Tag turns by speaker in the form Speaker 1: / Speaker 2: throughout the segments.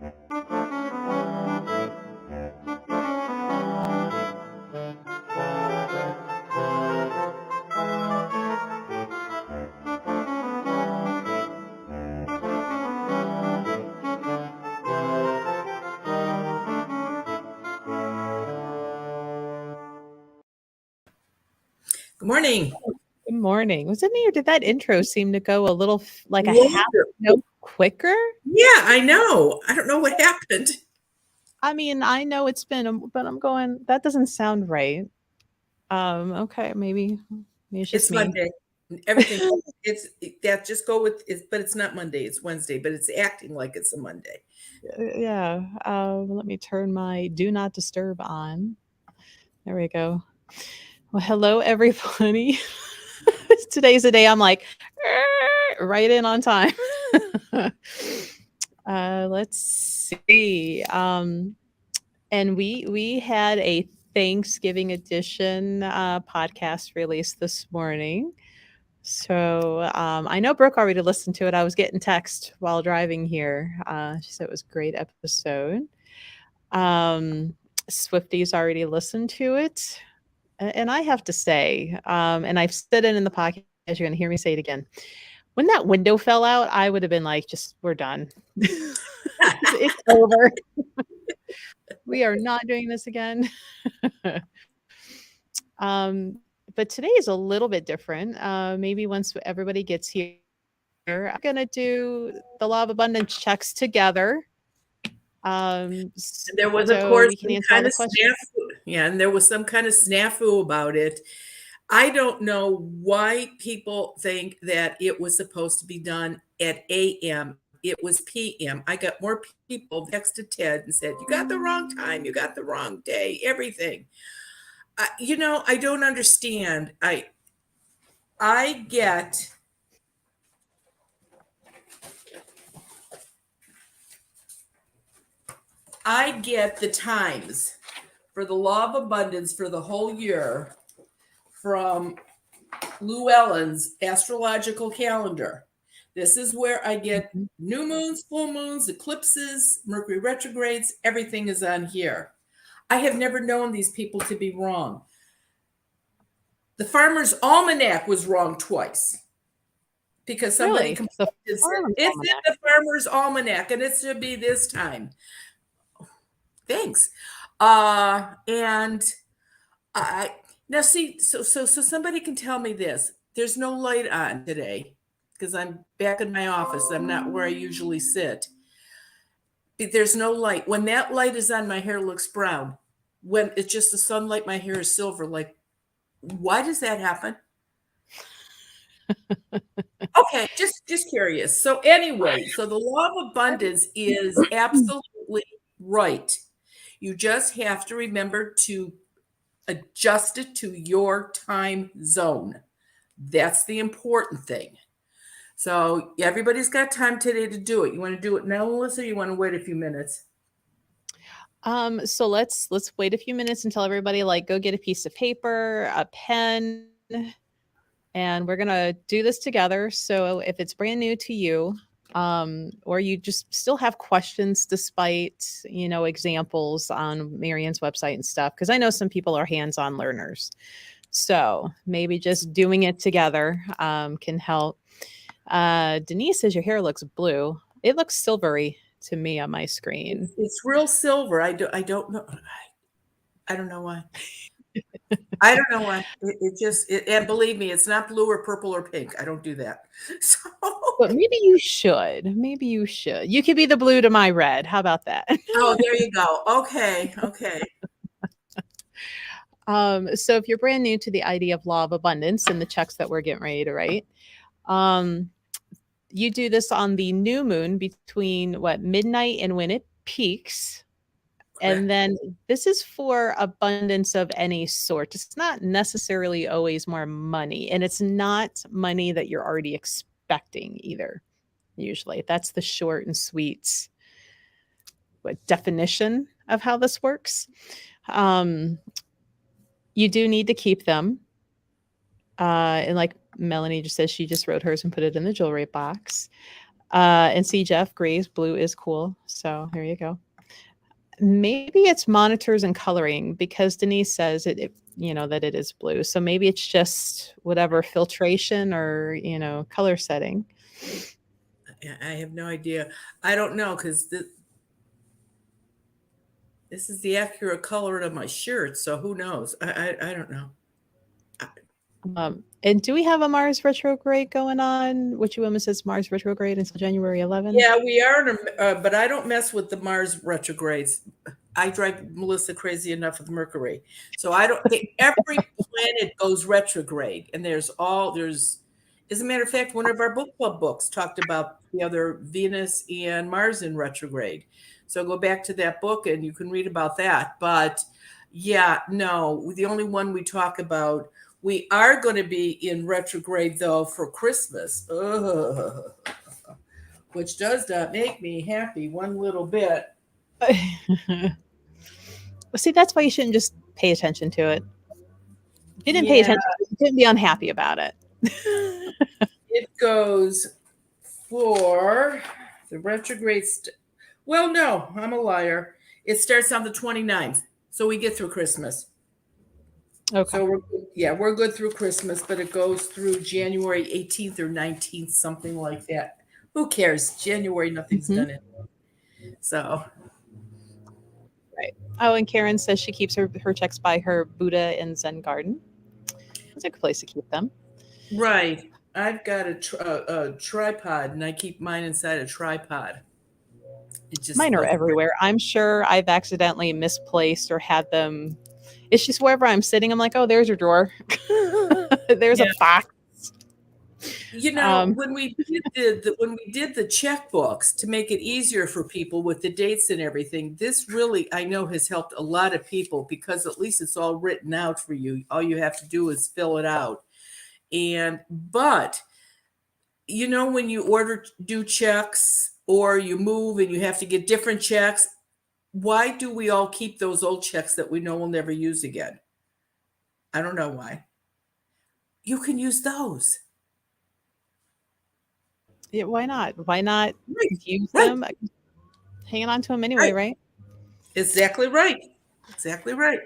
Speaker 1: Good morning.
Speaker 2: Good morning. Was it me or did that intro seem to go a little like a half
Speaker 1: Longer.
Speaker 2: note quicker?
Speaker 1: Yeah, I know. I don't know what happened.
Speaker 2: I mean, I know it's been, but I'm going, that doesn't sound right. Okay, maybe it's just
Speaker 1: It's
Speaker 2: me.
Speaker 1: Monday. Everything it's that just go with it, but it's not Monday, it's Wednesday, but it's acting like it's a Monday.
Speaker 2: Yeah. Let me turn my do not disturb on. There we go. Well, hello everybody. Today's the day I'm like right in on time. Let's see. And we had a Thanksgiving edition podcast released this morning. So I know Brooke already listened to it. I was getting text while driving here. She said it was a great episode. Swifties already listened to it. And I have to say, and I've said it in the podcast, you're going to hear me say it again. When that window fell out, I would have been like, just, we're done. It's over. We are not doing this again. But today is a little bit different. Maybe once everybody gets here, I'm going to do the law of abundance checks together.
Speaker 1: There was, of course, some kind of snafu. Yeah, and there was some kind of snafu about it. I don't know why people think that it was supposed to be done at AM. It was PM. I got more people texted Ted and said, "You got the wrong time. You got the wrong day. Everything." I don't understand. I get the times for the law of abundance for the whole year from Llewellyn's astrological calendar. This is where I get new moons, full moons, eclipses, Mercury retrogrades. Everything is on here. I have never known these people to be wrong. The Farmer's Almanac was wrong twice because somebody complained and said, it's in the Farmer's Almanac and it should be this time. Thanks. And I now see, so somebody can tell me this. There's no light on today because I'm back in my office. I'm not where I usually sit. There's no light. When that light is on, my hair looks brown. When it's just the sunlight, my hair is silver. Like, why does that happen? Okay, just curious. So anyway, so the law of abundance is absolutely right. You just have to remember to adjust it to your time zone. That's the important thing. So everybody's got time today to do it. You want to do it now, Melissa, or you want to wait a few minutes?
Speaker 2: So let's wait a few minutes until everybody go get a piece of paper, a pen, and we're gonna do this together. So if it's brand new to you, or you just still have questions despite examples on Marianne's website and stuff, because I know some people are hands-on learners, so maybe just doing it together can help. Denise says your hair looks blue. It looks silvery to me on my screen.
Speaker 1: It's real silver. I don't know. I don't know why. I don't know why. And believe me, it's not blue or purple or pink. I don't do that. So,
Speaker 2: but maybe you should. Maybe you should. You could be the blue to my red. How about that?
Speaker 1: Oh, there you go. Okay.
Speaker 2: So if you're brand new to the idea of law of abundance and the checks that we're getting ready to write, you do this on the new moon between midnight and when it peaks. Correct. And then this is for abundance of any sort. It's not necessarily always more money, and it's not money that you're already expecting either. Usually that's the short and sweet definition of how this works. You do need to keep them. And like Melanie just says, she just wrote hers and put it in the jewelry box. And see, Jeff agrees. Blue is cool. So there you go. Maybe it's monitors and coloring because Denise says that it is blue. So maybe it's just whatever filtration or, color setting.
Speaker 1: I have no idea. I don't know because this is the accurate color of my shirt. So who knows? I don't know.
Speaker 2: And do we have a Mars retrograde going on? Which woman says Mars retrograde until January 11th?
Speaker 1: Yeah, we are, but I don't mess with the Mars retrogrades. I drive Melissa crazy enough with Mercury. So I don't. Every planet goes retrograde, and as a matter of fact, one of our book club books talked about the other Venus and Mars in retrograde. So go back to that book, and you can read about that. But yeah, no, the only one we talk about. We are going to be in retrograde though for Christmas. Ugh. Which does not make me happy one little bit.
Speaker 2: Well, see, that's why you shouldn't just pay attention to it. If you didn't pay attention, you shouldn't be unhappy about it.
Speaker 1: It goes for the retrograde. Well, no, I'm a liar. It starts on the 29th. So we get through Christmas.
Speaker 2: Okay.
Speaker 1: So we're good through Christmas, but it goes through January 18th or 19th, something like that. Who cares? January, nothing's done it. So.
Speaker 2: Right. Oh, and Karen says she keeps her checks by her Buddha and Zen garden. It's a good place to keep them.
Speaker 1: Right. I've got a tripod, and I keep mine inside a tripod.
Speaker 2: Mine are everywhere. I'm sure I've accidentally misplaced or had them. It's just wherever I'm sitting, I'm like, oh, there's your drawer. There's a box.
Speaker 1: When we did the checkbooks to make it easier for people with the dates and everything, this really, I know, has helped a lot of people because at least it's all written out for you. All you have to do is fill it out. But when you do checks or you move and you have to get different checks, why do we all keep those old checks that we know we'll never use again? I don't know why. You can use those.
Speaker 2: Yeah, why not? Why not use them? Hanging on to them anyway, right?
Speaker 1: Exactly right. Exactly right.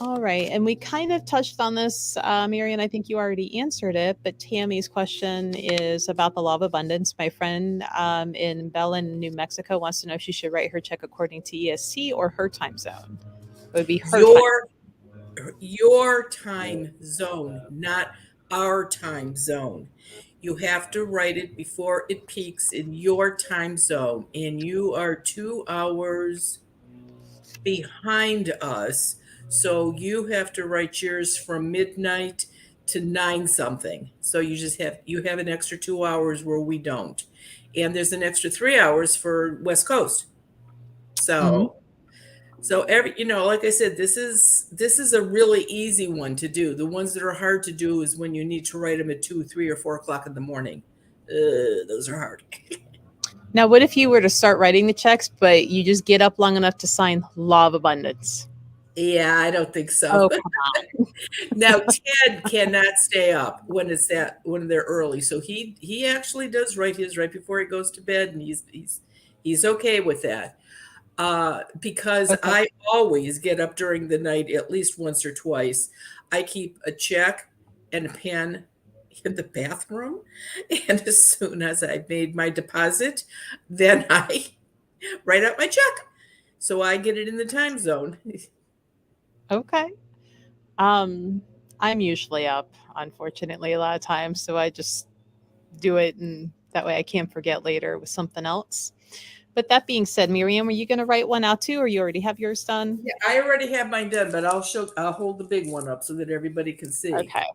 Speaker 2: All right. And we kind of touched on this, Marian. I think you already answered it, but Tammy's question is about the law of abundance. My friend in Belen, New Mexico wants to know if she should write her check according to EST or her time zone. It would be
Speaker 1: your time zone, not our time zone. You have to write it before it peaks in your time zone, and you are 2 hours behind us. So you have to write yours from midnight to 9 something. So you have an extra 2 hours where we don't. And there's an extra 3 hours for West Coast. So like I said, this is a really easy one to do. The ones that are hard to do is when you need to write them at 2, 3, or 4 o'clock in the morning. Those are hard.
Speaker 2: Now, what if you were to start writing the checks, but you just get up long enough to sign law of abundance?
Speaker 1: Yeah, I don't think so.
Speaker 2: Oh, come on.
Speaker 1: Now, Ted cannot stay up when they're early. So he actually does write his right before he goes to bed, and he's okay with that. Because I always get up during the night at least once or twice. I keep a check and a pen in the bathroom, and as soon as I've made my deposit, then I write out my check. So I get it in the time zone.
Speaker 2: Okay. I'm usually up, unfortunately, a lot of times. So I just do it, and that way I can't forget later with something else. But that being said, Miriam, were you going to write one out too, or you already have yours done?
Speaker 1: Yeah, I already have mine done, but I'll hold the big one up so that everybody can see.
Speaker 2: Okay.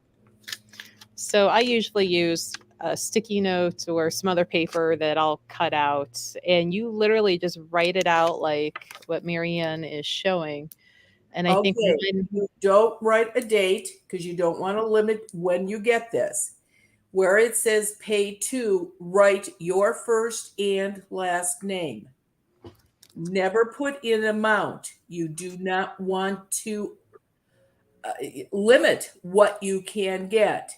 Speaker 2: So I usually use a sticky note or some other paper that I'll cut out, and you literally just write it out like what Marianne is showing. And I think
Speaker 1: you don't write a date because you don't want to limit when you get this. Where it says pay to, write your first and last name. Never put in amount. You do not want to limit what you can get.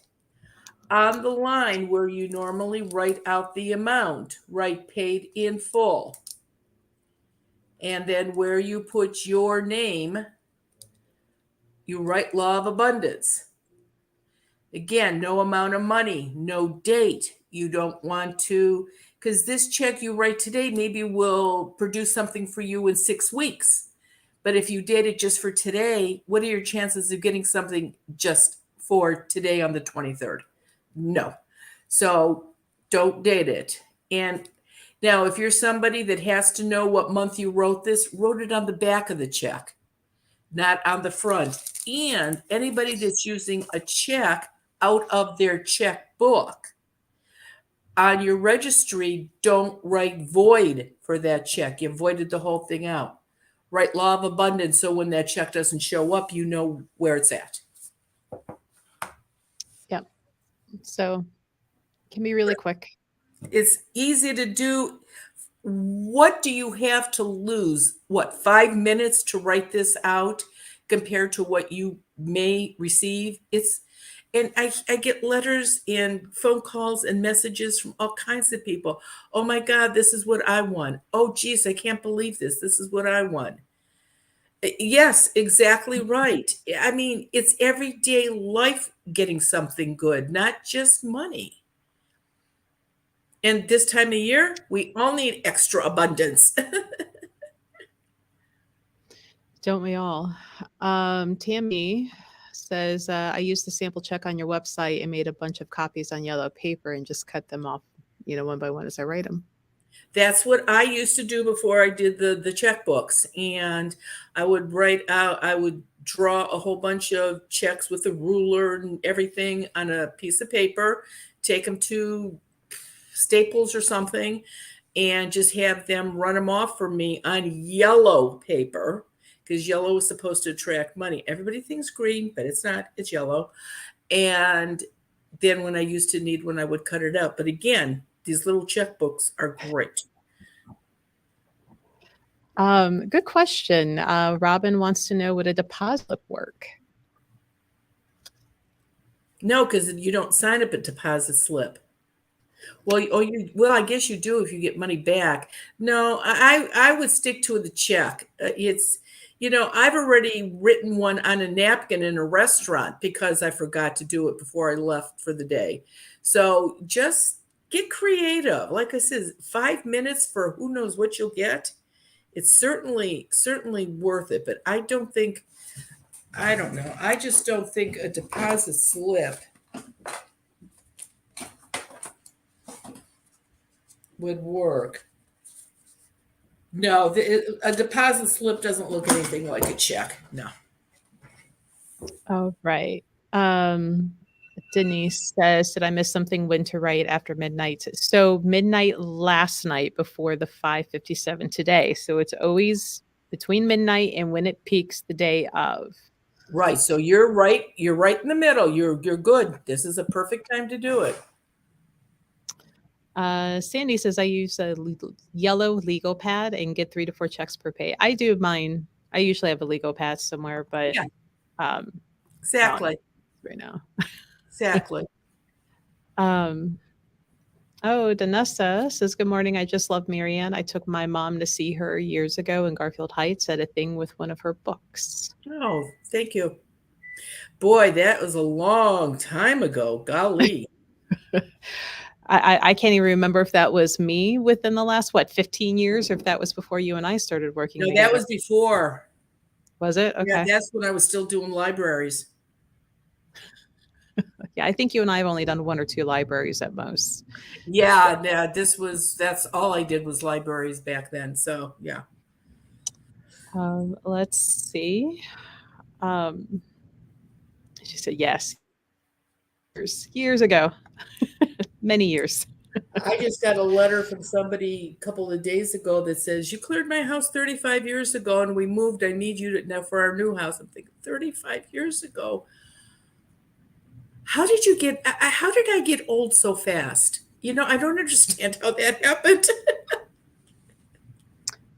Speaker 1: on the line where you normally write out the amount, write paid in full. And then where you put your name, you write law of abundance. Again, no amount of money, no date. You don't want to, because this check you write today maybe will produce something for you in 6 weeks. But if you did it just for today, what are your chances of getting something just for today on the 23rd? No. So don't date it. And now, if you're somebody that has to know what month you wrote this, wrote it on the back of the check, not on the front. And anybody that's using a check out of their checkbook, on your registry, don't write void for that check. You voided the whole thing out. Write law of abundance so when that check doesn't show up, you know where it's at.
Speaker 2: Yep. So it can be really quick.
Speaker 1: It's easy to do. What do you have to lose? What, 5 minutes to write this out compared to what you may receive? And I get letters and phone calls and messages from all kinds of people. Oh my God, this is what I want. Oh geez, I can't believe this. This is what I want. Yes, exactly right. I mean, it's everyday life getting something good, not just money. And this time of year, we all need extra abundance.
Speaker 2: Don't we all? Tammy says, I used the sample check on your website and made a bunch of copies on yellow paper and just cut them off, one by one as I write them.
Speaker 1: That's what I used to do before I did the checkbooks. And I would write out, I would draw a whole bunch of checks with a ruler and everything on a piece of paper, take them to Staples or something, and just have them run them off for me on yellow paper, because yellow is supposed to attract money. Everybody thinks green, but it's not. It's yellow. And then when I used to need one, I would cut it out. But again, these little checkbooks are great.
Speaker 2: Good question. Robin wants to know, would a deposit work?
Speaker 1: No, because you don't sign up a deposit slip. Well, I guess you do if you get money back. No, I would stick to the check. I've already written one on a napkin in a restaurant because I forgot to do it before I left for the day. So just get creative. Like I said, 5 minutes for who knows what you'll get. It's certainly worth it. But I don't know. I just don't think a deposit slip would work. No, a deposit slip doesn't look anything like a check. No.
Speaker 2: Oh, right. Denise says, did I miss something when to write after midnight? So midnight last night before the 5:57 today. So it's always between midnight and when it peaks the day of.
Speaker 1: Right. So you're right. You're right in the middle. You're good. This is a perfect time to do it.
Speaker 2: Sandy says, I use a yellow legal pad and get 3 to 4 checks per pay. I do mine. I usually have a legal pad somewhere, but
Speaker 1: yeah. Exactly.
Speaker 2: Right now.
Speaker 1: Exactly.
Speaker 2: Danessa says, good morning. I just love Marianne. I took my mom to see her years ago in Garfield Heights at a thing with one of her books.
Speaker 1: Oh, thank you. Boy, that was a long time ago. Golly.
Speaker 2: I can't even remember if that was me within the last, 15 years, or if that was before you and I started working together.
Speaker 1: That was before.
Speaker 2: Was it? Okay.
Speaker 1: Yeah, that's when I was still doing libraries.
Speaker 2: Yeah, I think you and I have only done 1 or 2 libraries at most.
Speaker 1: Yeah, that's all I did was libraries back then. So, yeah.
Speaker 2: Let's see. She said, yes. Years ago. Many years.
Speaker 1: I just got a letter from somebody a couple of days ago that says, you cleared my house 35 years ago and we moved. I need you now for our new house. I'm thinking, 35 years ago? How did I get old so fast? I don't understand how that happened.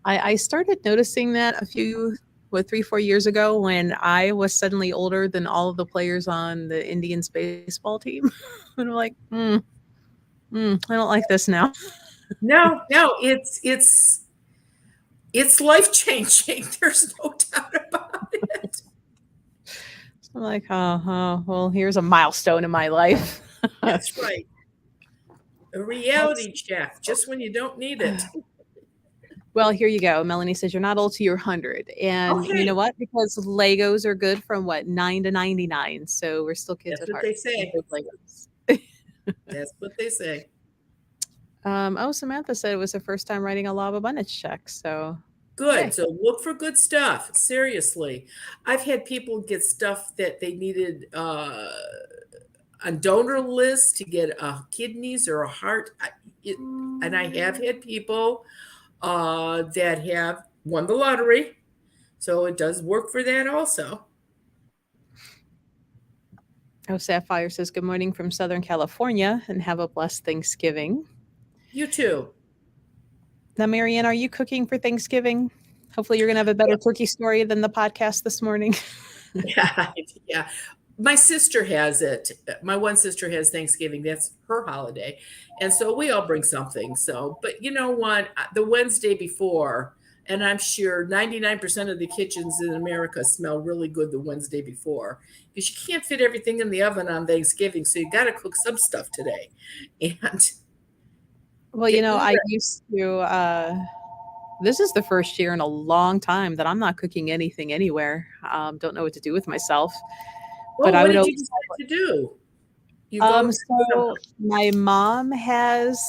Speaker 2: I started noticing that a few 3-4 years ago when I was suddenly older than all of the players on the Indians baseball team. And I'm like, I don't like this now.
Speaker 1: No, it's life changing. There's no doubt about it.
Speaker 2: I'm like, oh, well, here's a milestone in my life.
Speaker 1: That's right. A reality check just when you don't need it.
Speaker 2: Well, here you go. Melanie says you're not old till you're 100. And you
Speaker 1: Okay.
Speaker 2: know what? Because Legos are good from what, 9 to 99. So we're still kids
Speaker 1: That's
Speaker 2: at
Speaker 1: what
Speaker 2: heart.
Speaker 1: they say.
Speaker 2: Good Legos.
Speaker 1: That's what they say.
Speaker 2: Samantha said it was her first time writing a law of abundance check. So
Speaker 1: Good.
Speaker 2: yay.
Speaker 1: So look for good stuff. Seriously. I've had people get stuff that they needed on donor lists to get kidneys or a heart. And I have had people that have won the lottery. So it does work for that also.
Speaker 2: Sapphire says good morning from Southern California and have a blessed Thanksgiving.
Speaker 1: You too.
Speaker 2: Now, Marianne, are you cooking for Thanksgiving? Hopefully you're going to have a better turkey story than the podcast this morning.
Speaker 1: Yeah. My sister has it. My one sister has Thanksgiving. That's her holiday. And so we all bring something. So, but you know what? The Wednesday before, and I'm sure 99% of the kitchens in America smell really good the Wednesday before because you can't fit everything in the oven on Thanksgiving. So you got to cook some stuff today. And
Speaker 2: well, I used to, this is the first year in a long time that I'm not cooking anything anywhere. Don't know what to do with myself.
Speaker 1: well,
Speaker 2: But I
Speaker 1: what
Speaker 2: would
Speaker 1: did you
Speaker 2: always
Speaker 1: decide to do? You go
Speaker 2: so my mom is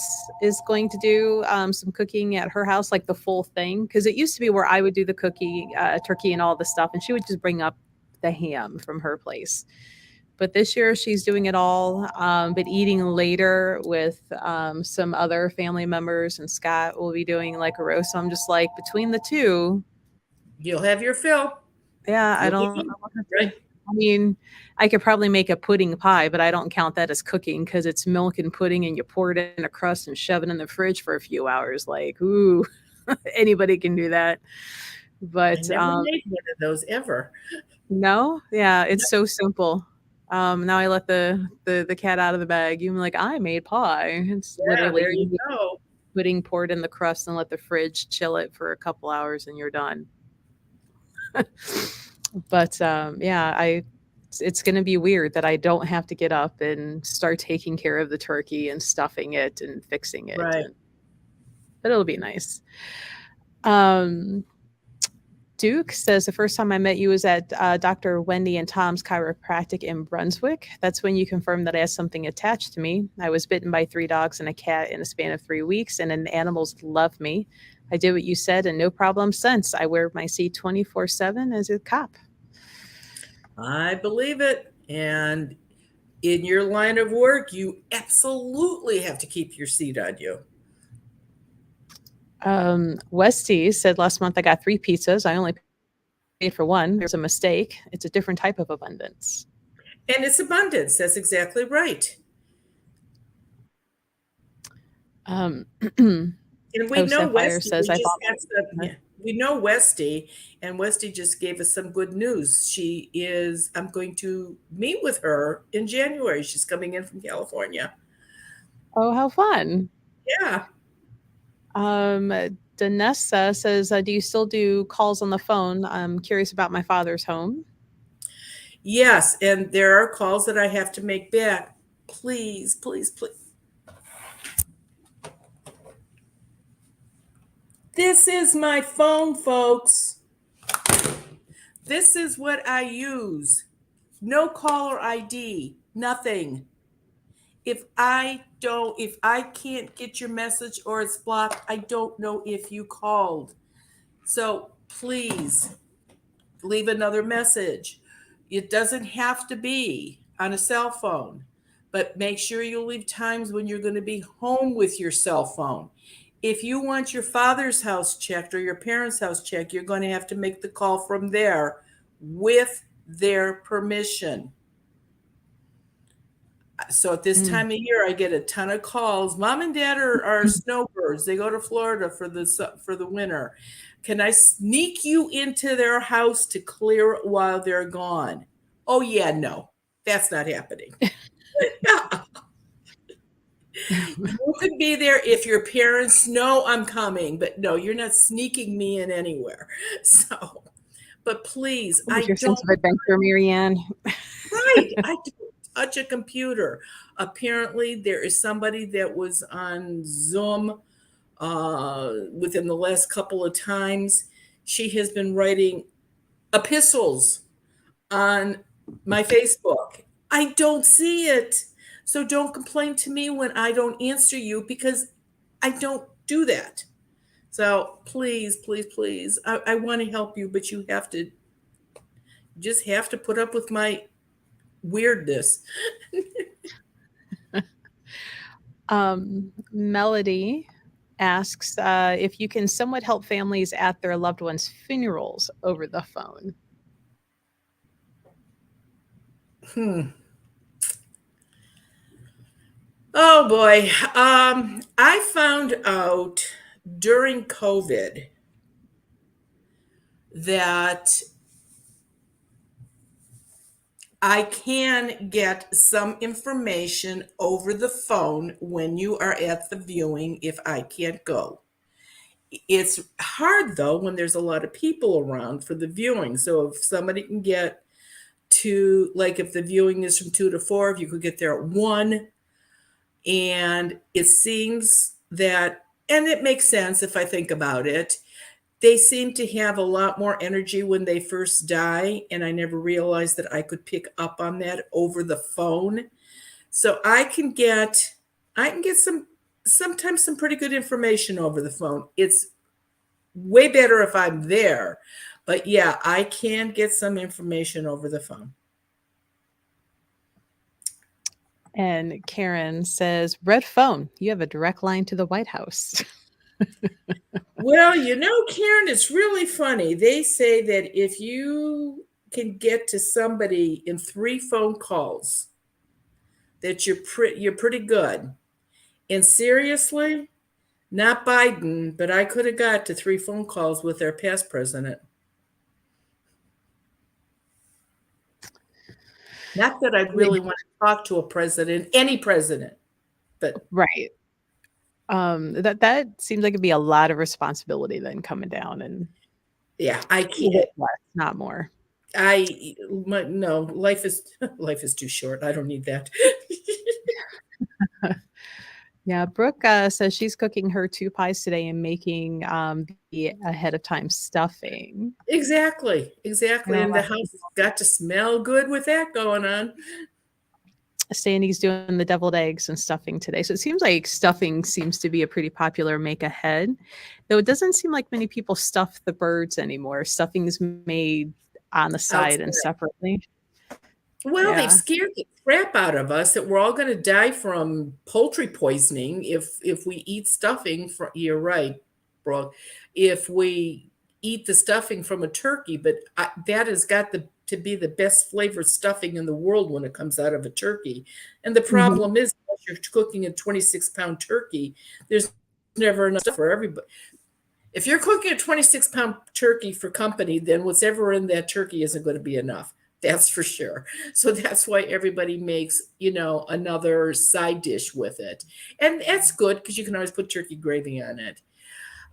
Speaker 2: going to do some cooking at her house, like the full thing, because it used to be where I would do the turkey and all the stuff, and she would just bring up the ham from her place. But this year she's doing it all, but eating later with some other family members, and Scott will be doing like a roast. So I'm just like, between the two,
Speaker 1: you'll have your fill.
Speaker 2: yeah, I
Speaker 1: You'll be
Speaker 2: don't.
Speaker 1: good, right?
Speaker 2: I mean, I could probably make a pudding pie, but I don't count that as cooking because it's milk and pudding and you pour it in a crust and shove it in the fridge for a few hours. Like, ooh, anybody can do that.
Speaker 1: I
Speaker 2: But
Speaker 1: never made one of those ever.
Speaker 2: no, yeah, it's so simple. Now I let the cat out of the bag. You're like, I made pie. It's
Speaker 1: Yeah,
Speaker 2: literally
Speaker 1: there you go.
Speaker 2: pudding poured in the crust and let the fridge chill it for a couple hours and you're done. But yeah, it's going to be weird that I don't have to get up and start taking care of the turkey and stuffing it and fixing it.
Speaker 1: Right.
Speaker 2: But it'll be nice. Duke says the first time I met you was at Dr. Wendy and Tom's Chiropractic in Brunswick. That's when you confirmed that I had something attached to me. I was bitten by 3 dogs and a cat in a span of 3 weeks, and the animals love me. I did what you said, and no problem since. I wear my seat 24/7 as a cop.
Speaker 1: I believe it. And in your line of work, you absolutely have to keep your seat on you.
Speaker 2: Westy said last month I got 3 pizzas. I only paid for 1. There's a mistake. It's a different type of abundance.
Speaker 1: And it's abundance. That's exactly right.
Speaker 2: And
Speaker 1: we know Westy
Speaker 2: says
Speaker 1: we know Westy, and Westy just gave us some good news. I'm going to meet with her in January. She's coming in from California.
Speaker 2: Oh, how fun.
Speaker 1: Yeah.
Speaker 2: Danessa says, do you still do calls on the phone? I'm curious about my father's home.
Speaker 1: Yes, and there are calls that I have to make back. Please, please, please. This is my phone, folks. This is what I use. No caller ID, nothing. If I can't get your message or it's blocked, I don't know if you called. So please leave another message. It doesn't have to be on a cell phone, but make sure you leave times when you're going to be home with your cell phone. If you want your father's house checked or your parents' house checked, you're going to have to make the call from there with their permission. So at this
Speaker 2: Mm.
Speaker 1: time of year, I get a ton of calls. Mom and dad are snowbirds. They go to Florida for the winter. Can I sneak you into their house to clear it while they're gone? Oh yeah, no, that's not happening. You could be there if your parents know I'm coming, but no, you're not sneaking me in anywhere. So, but please,
Speaker 2: With
Speaker 1: I
Speaker 2: your sense
Speaker 1: don't.
Speaker 2: of adventure, Marianne.
Speaker 1: Right. I don't touch a computer. Apparently, there is somebody that was on Zoom within the last couple of times. She has been writing epistles on my Facebook. I don't see it. So don't complain to me when I don't answer you because I don't do that. So please, please, please, I want to help you, but you have to just have to put up with my weirdness.
Speaker 2: Melody asks if you can somewhat help families at their loved ones' funerals over the phone.
Speaker 1: Hmm. Oh boy. I found out during COVID that I can get some information over the phone when you are at the viewing if I can't go. It's hard though when there's a lot of people around for the viewing. So if somebody can get to, like, if the viewing is from 2 to 4, if you could get there at 1, and it seems that, and it makes sense if I think about it, they seem to have a lot more energy when they first die, and I never realized that I could pick up on that over the phone. So I can get sometimes some pretty good information over the phone. It's way better if I'm there. But yeah, I can get some information over the phone.
Speaker 2: And Karen says, Red phone, you have a direct line to the White House.
Speaker 1: Well, Karen, it's really funny. They say that if you can get to somebody in 3 phone calls, that you're pretty good. And seriously, not Biden, but I could have got to 3 phone calls with our past president. Not that I really want to talk to a president, any president, but
Speaker 2: Right. That seems like it'd be a lot of responsibility then coming down and
Speaker 1: yeah, I
Speaker 2: a little
Speaker 1: can't.
Speaker 2: bit less, not more.
Speaker 1: No, life is life is too short. I don't need that.
Speaker 2: Yeah, Brooke says she's cooking her 2 pies today and making the ahead of time stuffing.
Speaker 1: Exactly,
Speaker 2: I know a
Speaker 1: and the
Speaker 2: lot of
Speaker 1: house
Speaker 2: people.
Speaker 1: got to smell good with that going on.
Speaker 2: Sandy's doing the deviled eggs and stuffing today. So it seems like stuffing seems to be a pretty popular make ahead, though it doesn't seem like many people stuff the birds anymore. Stuffing's made on the side and
Speaker 1: Outside.
Speaker 2: separately.
Speaker 1: Well, they've
Speaker 2: Yeah.
Speaker 1: scared the crap out of us that we're all going to die from poultry poisoning if we eat stuffing from. You're right, bro. If we eat the stuffing from a turkey, but that has got to be the best flavored stuffing in the world when it comes out of a turkey. And the
Speaker 2: Mhm.
Speaker 1: problem is, if you're cooking a 26-pound turkey, there's never enough stuff for everybody. If you're cooking a 26-pound turkey for company, then what's ever in that turkey isn't going to be enough. That's for sure. So that's why everybody makes, another side dish with it. And that's good because you can always put turkey gravy on it.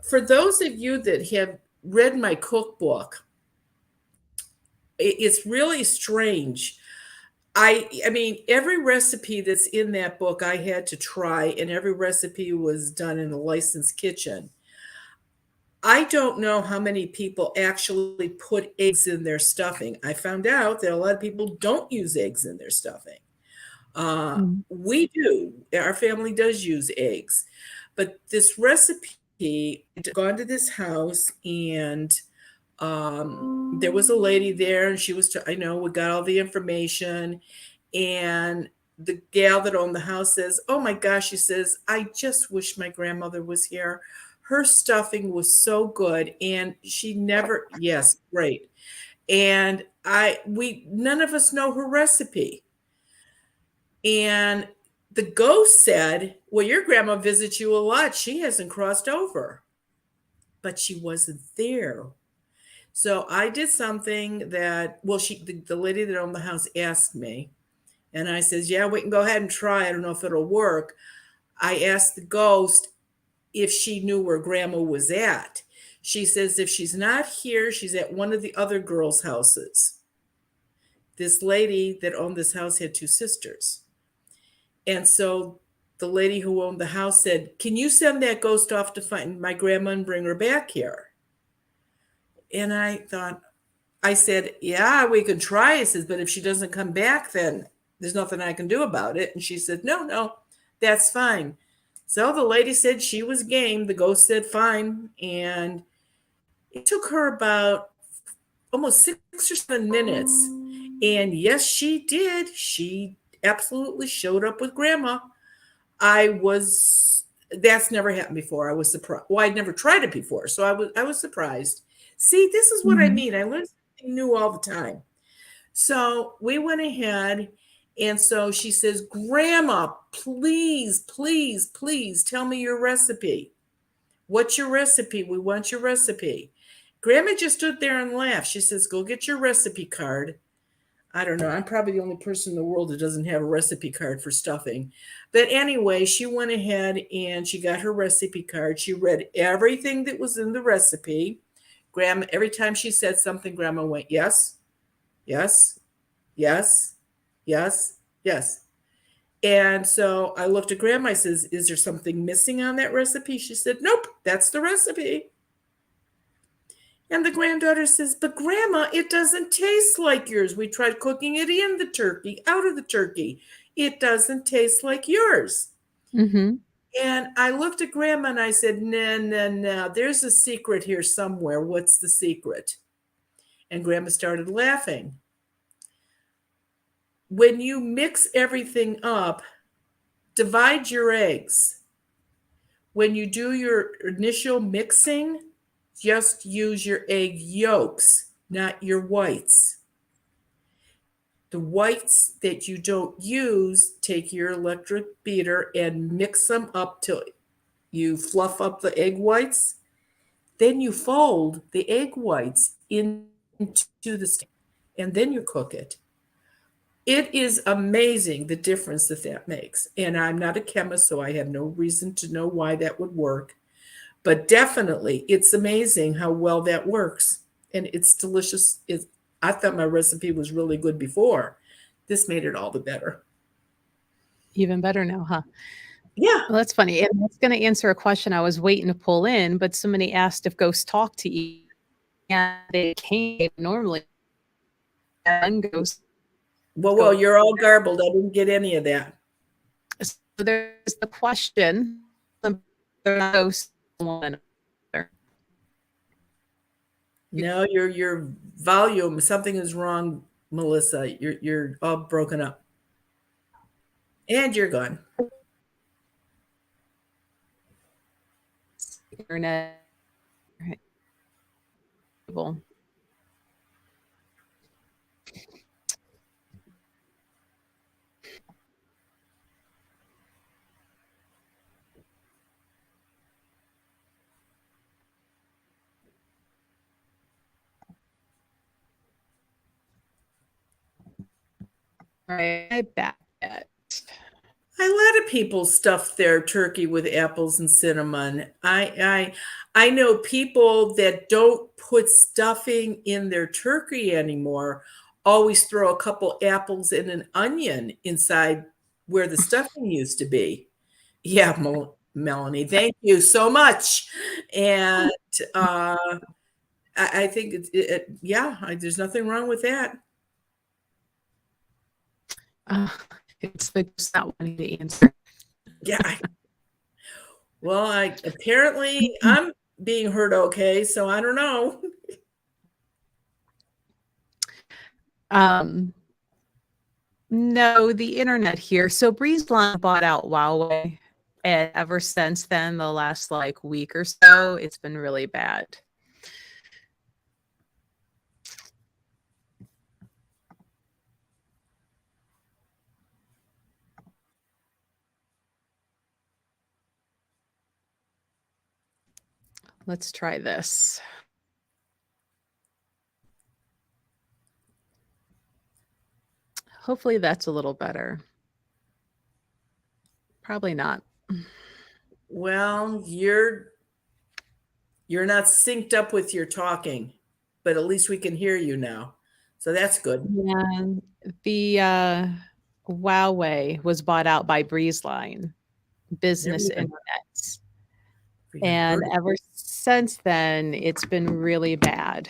Speaker 1: For those of you that have read my cookbook, it's really strange. I mean, every recipe that's in that book I had to try, and every recipe was done in a licensed kitchen. I don't know how many people actually put eggs in their stuffing. I found out that a lot of people don't use eggs in their stuffing.
Speaker 2: Mhm.
Speaker 1: We do. Our family does use eggs. But this recipe, I'd gone to this house and there was a lady there and she was, I know, we got all the information. And the gal that owned the house says, "Oh my gosh," she says, "I just wish my grandmother was here. Her stuffing was so good." And she never, yes, great. And none of us know her recipe. And the ghost said, well, your grandma visits you a lot. She hasn't crossed over. But she wasn't there. So I did something that, well, the lady that owned the house asked me. And I says, yeah, we can go ahead and try. I don't know if it'll work. I asked the ghost if she knew where grandma was at. She says, if she's not here, she's at one of the other girls' houses. This lady that owned this house had two sisters. And so the lady who owned the house said, can you send that ghost off to find my grandma and bring her back here? And I said, yeah, we could try. I says, but if she doesn't come back, then there's nothing I can do about it. And she said, no, that's fine. So the lady said she was game. The ghost said fine. And it took her about almost 6 or 7 minutes. And yes, she did. She absolutely showed up with grandma. That's never happened before. I was surprised. Well, I'd never tried it before. So I was surprised. See, this is what I mean. I learn something new all the time. So we went ahead. And so she says, Grandma, please, please, please tell me your recipe. What's your recipe? We want your recipe. Grandma just stood there and laughed. She says, go get your recipe card. I don't know. I'm probably the only person in the world that doesn't have a recipe card for stuffing. But anyway, she went ahead and she got her recipe card. She read everything that was in the recipe. Grandma, every time she said something, Grandma went, yes, yes, yes, yes, yes. And so I looked at Grandma. I says, is there something missing on that recipe? She said, nope, that's the recipe. And the granddaughter says, but Grandma, it doesn't taste like yours. We tried cooking it in the turkey, out of the turkey. It doesn't taste like yours.
Speaker 2: Mm-hmm.
Speaker 1: And I looked at Grandma and I said, no. There's a secret here somewhere. What's the secret? And Grandma started laughing. When you mix everything up, divide your eggs. When you do your initial mixing, just use your egg yolks, not your whites. The whites that you don't use, take your electric beater and mix them up till you fluff up the egg whites. Then you fold the egg whites into the steak, and then you cook it. It is amazing the difference that makes. And I'm not a chemist, so I have no reason to know why that would work. But definitely, it's amazing how well that works. And it's delicious. I thought my recipe was really good before. This made it all the better.
Speaker 2: Even better now, huh?
Speaker 1: Yeah.
Speaker 2: Well, that's funny. And that's going to answer a question I was waiting to pull in, but somebody asked if ghosts talk to you. And they came normally. And ghosts.
Speaker 1: Well, you're all garbled. I didn't get any of that.
Speaker 2: So there's the question. Ghosts one another.
Speaker 1: No, your volume, something is wrong, Melissa. You're all broken up. And you're gone.
Speaker 2: Internet. Right back at.
Speaker 1: A lot of people stuff their turkey with apples and cinnamon. I know people that don't put stuffing in their turkey anymore, always throw a couple apples and an onion inside where the stuffing used to be. Yeah, Melanie, thank you so much. And I think there's nothing wrong with that.
Speaker 2: It's the ghost not wanting to answer.
Speaker 1: Yeah. Well, apparently I'm being heard okay, so I don't know.
Speaker 2: No, the internet here. So Breezeline bought out Huawei, and ever since then, the last like week or so, it's been really bad. Let's try this. Hopefully that's a little better. Probably not.
Speaker 1: Well, you're not synced up with your talking, but at least we can hear you now. So that's good.
Speaker 2: Yeah, the Huawei was bought out by BreezeLine Business
Speaker 1: Never
Speaker 2: Internet.
Speaker 1: even
Speaker 2: And
Speaker 1: heard of
Speaker 2: ever since then, it's been really bad.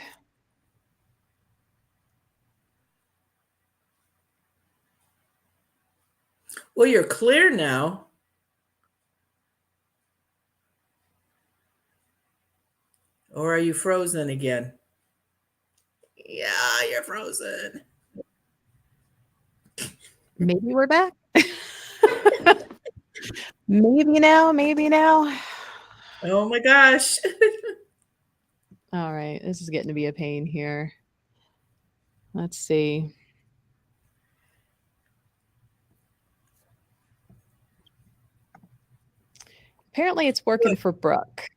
Speaker 1: Well, you're clear now. Or are you frozen again? Yeah, you're frozen.
Speaker 2: Maybe we're back. Maybe now, maybe now.
Speaker 1: Oh my gosh.
Speaker 2: All right, this is getting to be a pain here. Let's see. Apparently it's working for Brooke.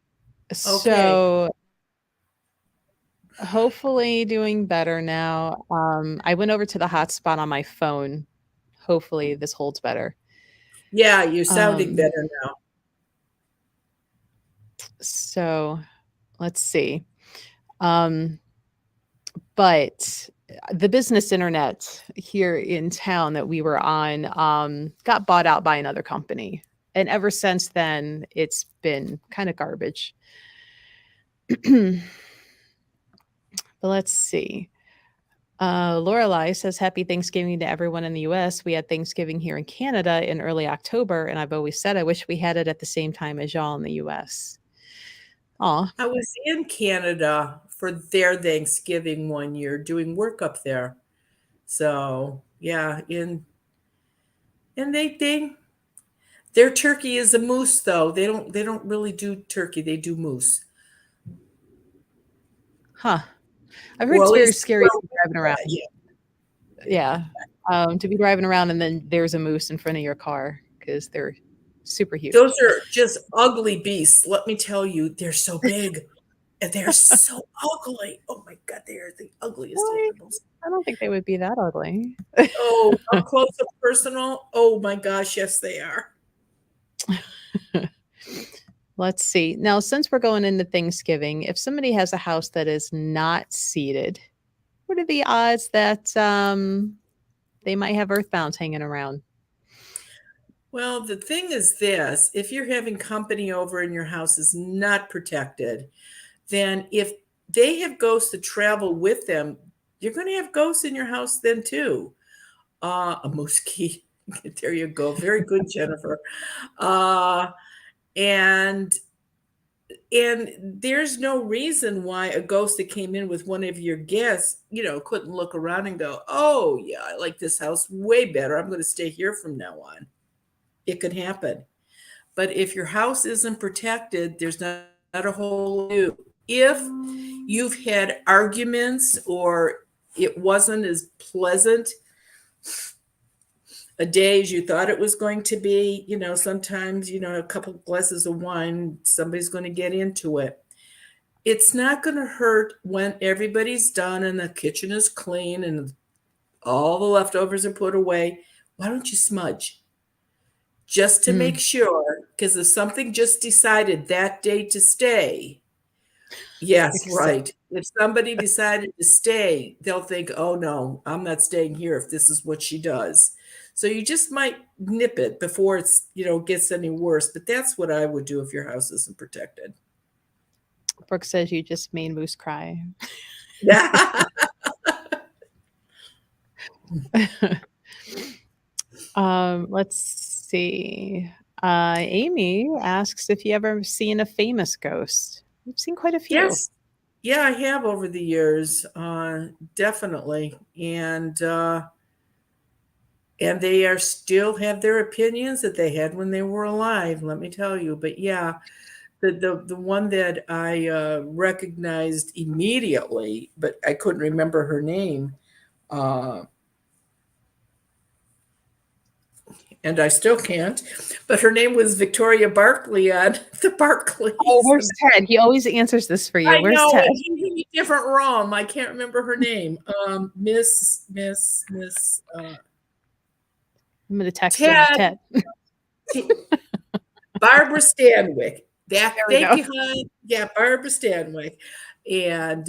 Speaker 2: So hopefully doing better now. I went over to the hotspot on my phone. Hopefully this holds better.
Speaker 1: Yeah, you're sounding better now.
Speaker 2: So let's see. But the business internet here in town that we were on got bought out by another company. And ever since then, it's been kind of garbage. But let's see. Lorelei says, Happy Thanksgiving to everyone in the US. We had Thanksgiving here in Canada in early October, and I've always said I wish we had it at the same time as y'all in the US. Aw.
Speaker 1: I was in Canada for their Thanksgiving one year doing work up there. So yeah, and their turkey is a moose though. They don't really do turkey, they do moose.
Speaker 2: Huh. I've heard
Speaker 1: Or
Speaker 2: it's
Speaker 1: at
Speaker 2: very
Speaker 1: least
Speaker 2: scary to be driving around.
Speaker 1: Yeah.
Speaker 2: Yeah. To be driving around and then there's a moose in front of your car because they're super huge.
Speaker 1: Those are just ugly beasts. Let me tell you, they're so big and they're so ugly. Oh my God, they are the ugliest
Speaker 2: Really?
Speaker 1: animals.
Speaker 2: I don't think they would be that ugly.
Speaker 1: Oh, up close and personal. Oh my gosh, yes, they are.
Speaker 2: Let's see. Now, since we're going into Thanksgiving, if somebody has a house that is not seated, what are the odds that they might have earthbounds hanging around?
Speaker 1: Well, the thing is this, if you're having company over and your house is not protected, then if they have ghosts that travel with them, you're going to have ghosts in your house then too. A moose key. There you go. Very good, Jennifer. And there's no reason why a ghost that came in with one of your guests, couldn't look around and go, "Oh yeah, I like this house way better. I'm going to stay here from now on." It could happen. But if your house isn't protected, there's not a whole lot. If you've had arguments or it wasn't as pleasant a day as you thought it was going to be, sometimes, a couple glasses of wine, somebody's going to get into it. It's not going to hurt when everybody's done and the kitchen is clean and all the leftovers are put away. Why don't you smudge? Just to make sure, because if something just decided that day to stay, yes, right. If somebody decided to stay, they'll think, oh no, I'm not staying here if this is what she does. So you just might nip it before it's, gets any worse. But that's what I would do if your house isn't protected.
Speaker 2: Brooke says you just made Moose cry.
Speaker 1: Yeah.
Speaker 2: Let's see. Amy asks if you ever seen a famous ghost. We've seen quite a few.
Speaker 1: Yes. Yeah, I have over the years, definitely. And they are still have their opinions that they had when they were alive, let me tell you. But yeah, the one that I recognized immediately, but I couldn't remember her name. and I still can't. But her name was Victoria Barkley on the Barclays.
Speaker 2: Oh, where's Ted? He always answers this for you.
Speaker 1: I
Speaker 2: Where's
Speaker 1: know
Speaker 2: Ted?
Speaker 1: he's in a different room. I can't remember her name. Miss.
Speaker 2: I'm going to text
Speaker 1: Ted.
Speaker 2: him. Ted.
Speaker 1: Barbara Stanwyck. Thank
Speaker 2: go.
Speaker 1: you, hon. Yeah, Barbara Stanwyck. And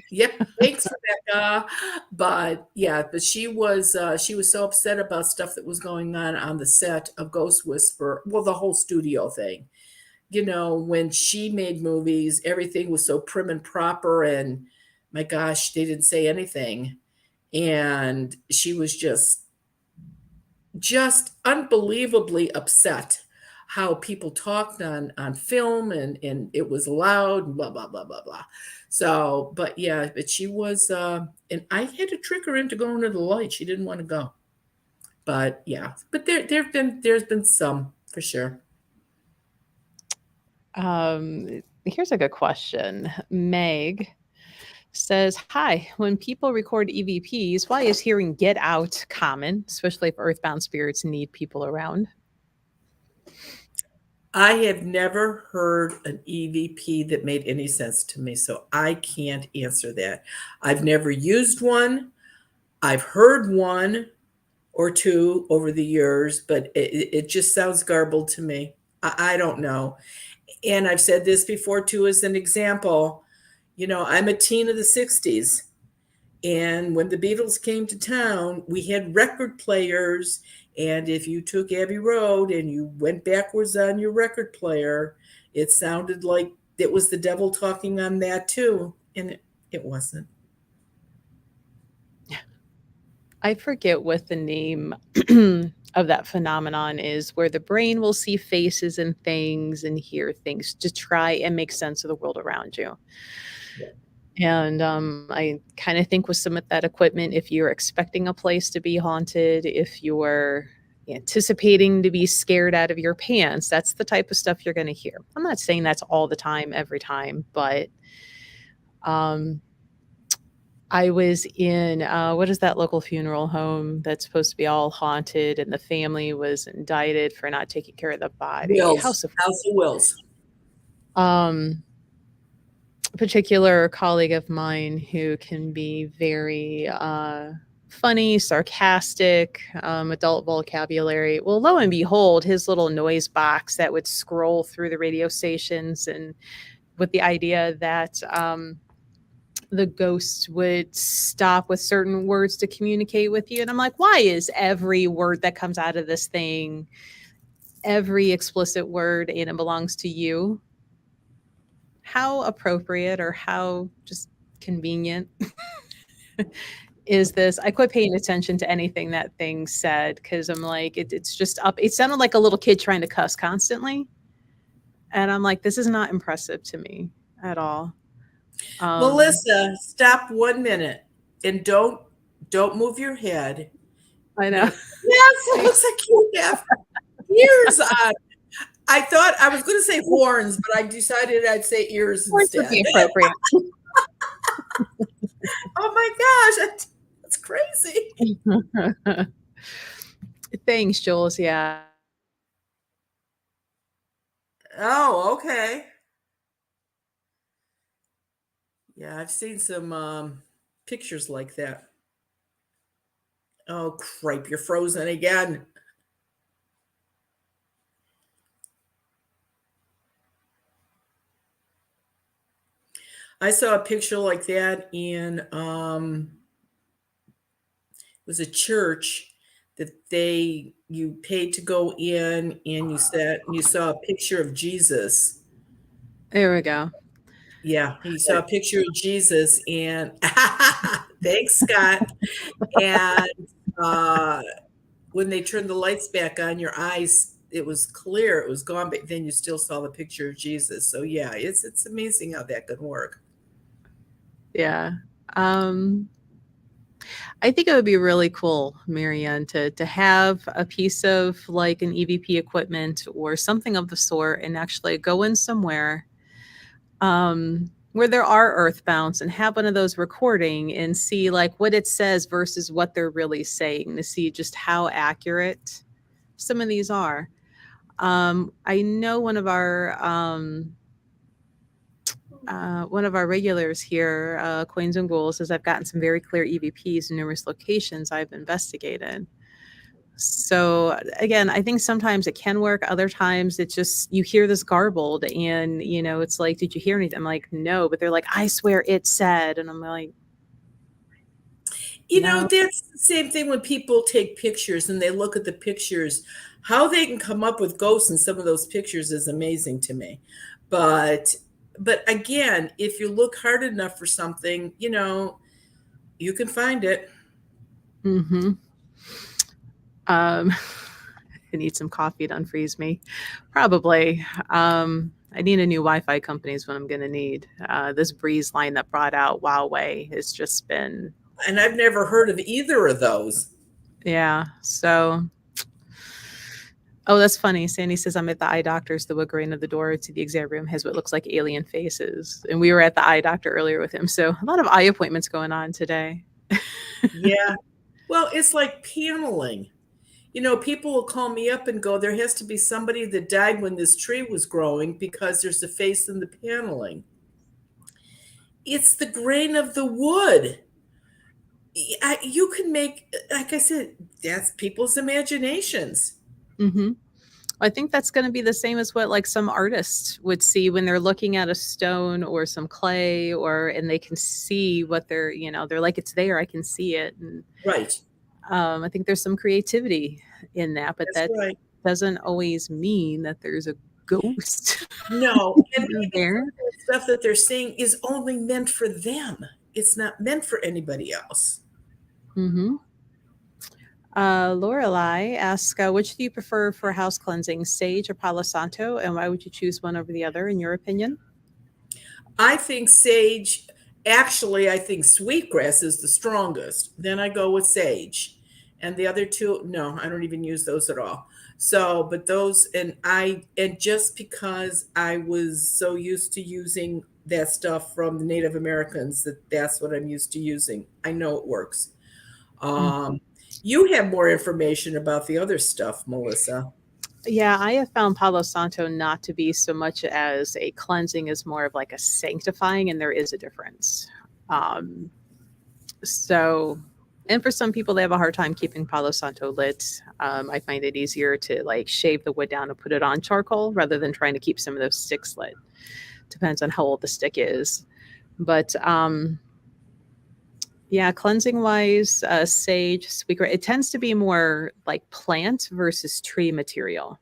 Speaker 1: yep, thanks, Rebecca. But yeah, but she was so upset about stuff that was going on the set of Ghost Whisperer. Well, the whole studio thing. You know, when she made movies, everything was so prim and proper, and my gosh, they didn't say anything. And she was just unbelievably upset how people talked on film, and it was loud and blah blah blah blah blah. So, but yeah, but she was and I had to trick her into going to the light. She didn't want to go. But yeah, but there's been some for sure.
Speaker 2: Here's a good question. Meg says, hi, when people record EVPs, why is hearing Get Out common, especially if earthbound spirits need people around?
Speaker 1: I have never heard an EVP that made any sense to me, so I can't answer that. I've never used one. I've heard one or two over the years, but it just sounds garbled to me. I don't know. And I've said this before too, as an example. You know, I'm a teen of the 60s. And when the Beatles came to town, we had record players. And if you took Abbey Road and you went backwards on your record player, it sounded like it was the devil talking on that too. And it wasn't.
Speaker 2: I forget what the name of that phenomenon is, where the brain will see faces and things and hear things to try and make sense of the world around you. And I kind of think with some of that equipment, if you're expecting a place to be haunted, if you're anticipating to be scared out of your pants, that's the type of stuff you're going to hear. I'm not saying that's all the time, every time, but I was in, what is that local funeral home that's supposed to be all haunted, and the family was indicted for not taking care of the body?
Speaker 1: House of Wills.
Speaker 2: A particular colleague of mine who can be very funny, sarcastic, adult vocabulary. Well, lo and behold, his little noise box that would scroll through the radio stations, and with the idea that the ghost would stop with certain words to communicate with you. And I'm like, why is every word that comes out of this thing, every explicit word, and it belongs to you? How appropriate, or how just convenient is this? I quit paying attention to anything that thing said, because I'm like, it's just up. It sounded like a little kid trying to cuss constantly. And I'm like, this is not impressive to me at all.
Speaker 1: Melissa, stop 1 minute and don't move your head.
Speaker 2: I know.
Speaker 1: Yes, it looks like you have ears on. I thought I was going to say horns, but I decided I'd say ears
Speaker 2: Horns
Speaker 1: instead.
Speaker 2: would be appropriate.
Speaker 1: Oh my gosh, that's crazy.
Speaker 2: Thanks, Jules. Yeah.
Speaker 1: Oh, okay. Yeah, I've seen some pictures like that. Oh, cripe, you're frozen again. I saw a picture like that in it was a church that you paid to go in, and you saw a picture of Jesus.
Speaker 2: There we go.
Speaker 1: Yeah, you saw a picture of Jesus, and thanks, Scott. And when they turned the lights back on, your eyes, it was clear, it was gone, but then you still saw the picture of Jesus. So yeah, it's amazing how that could work.
Speaker 2: Yeah. I think it would be really cool, Marianne, to have a piece of like an EVP equipment or something of the sort, and actually go in somewhere where there are earthbounds and have one of those recording and see like what it says versus what they're really saying, to see just how accurate some of these are. I know one of our regulars here, Coins and Ghouls, says I've gotten some very clear EVPs in numerous locations I've investigated. So again, I think sometimes it can work. Other times it's just you hear this garbled, and it's like, did you hear anything? I'm like, no, but they're like, I swear it said, and I'm like, no.
Speaker 1: That's the same thing when people take pictures and they look at the pictures. How they can come up with ghosts in some of those pictures is amazing to me. But again, if you look hard enough for something, you can find it.
Speaker 2: Mm-hmm. I need some coffee to unfreeze me. Probably. I need a new Wi-Fi company is what I'm going to need. This Breeze line that brought out Huawei has just been...
Speaker 1: And I've never heard of either of those.
Speaker 2: Yeah. So... Oh, that's funny. Sandy says, I'm at the eye doctor's. The wood grain of the door to the exam room has what looks like alien faces. And we were at the eye doctor earlier with him. So a lot of eye appointments going on today.
Speaker 1: Yeah. Well, it's like paneling. People will call me up and go, there has to be somebody that died when this tree was growing because there's a face in the paneling. It's the grain of the wood. You can make, like I said, that's people's imaginations.
Speaker 2: Mm-hmm. I think that's going to be the same as what like some artists would see when they're looking at a stone or some clay, and they can see what they're like, it's there, I can see it. And
Speaker 1: right.
Speaker 2: I think there's some creativity in that, but
Speaker 1: That's
Speaker 2: that
Speaker 1: right.
Speaker 2: doesn't always mean that there's a ghost.
Speaker 1: No, and
Speaker 2: there.
Speaker 1: the stuff that they're seeing is only meant for them. It's not meant for anybody else.
Speaker 2: Mm-hmm. Lorelei asks, which do you prefer for house cleansing, sage or Palo Santo, and why would you choose one over the other, in your opinion?
Speaker 1: I think sage. Actually, I think sweetgrass is the strongest. Then I go with sage, and the other two, no, I don't even use those at all. So, but those, and just because I was so used to using that stuff from the Native Americans, that's what I'm used to using. I know it works. You have more information about the other stuff, Melissa.
Speaker 2: Yeah, I have found Palo Santo not to be so much as a cleansing as more of like a sanctifying, and there is a difference. And for some people, they have a hard time keeping Palo Santo lit. I find it easier to like shave the wood down and put it on charcoal rather than trying to keep some of those sticks lit. Depends on how old the stick is. But yeah, cleansing wise, sage, sweetgrass, it tends to be more like plant versus tree material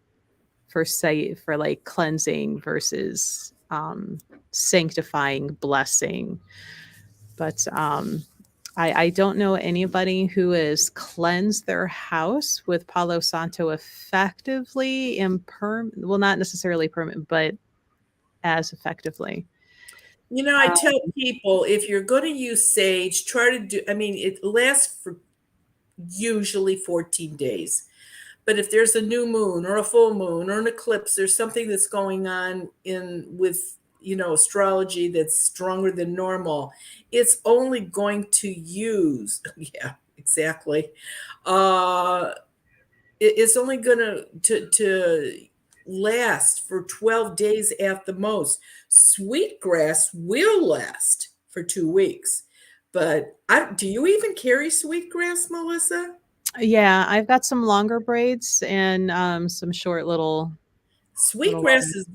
Speaker 2: for like cleansing versus sanctifying, blessing. But I don't know anybody who has cleansed their house with Palo Santo effectively well, not necessarily permanent, but as effectively.
Speaker 1: I tell people, if you're going to use sage, try to do, it lasts for usually 14 days. But if there's a new moon or a full moon or an eclipse, there's something that's going on with astrology that's stronger than normal, it's only going to use, yeah, exactly. It's only going to last for 12 days at the most. Sweetgrass will last for 2 weeks. But do you even carry sweetgrass, Melissa?
Speaker 2: Yeah, I've got some longer braids and some short little.
Speaker 1: Sweetgrass is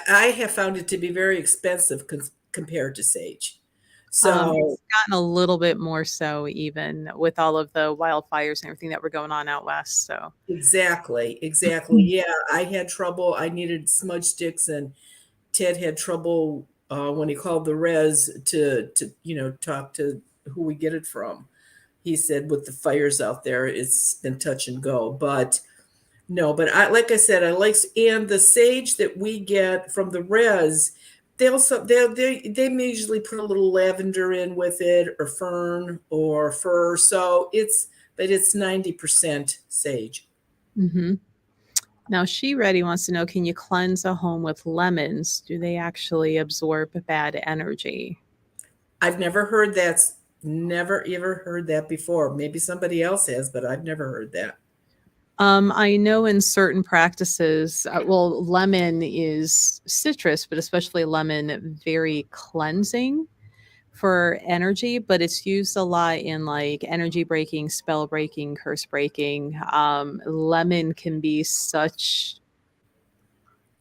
Speaker 1: I have found it to be very expensive compared to sage. So
Speaker 2: it's gotten a little bit more so even with all of the wildfires and everything that were going on out west. So
Speaker 1: exactly. Yeah, I had trouble. I needed smudge sticks, and Ted had trouble when he called the res to talk to who we get it from. He said with the fires out there, it's been touch and go. But no, but like I said, and the sage that we get from the res, they usually put a little lavender in with it, or fern or fir. So it's 90% sage.
Speaker 2: Mm-hmm. Now She Ready wants to know, can you cleanse a home with lemons? Do they actually absorb bad energy?
Speaker 1: I've never heard never ever heard that before. Maybe somebody else has, but I've never heard that.
Speaker 2: I know in certain practices, well, lemon is citrus, but especially lemon, very cleansing for energy, but it's used a lot in like energy breaking, spell breaking, curse breaking. Lemon can be such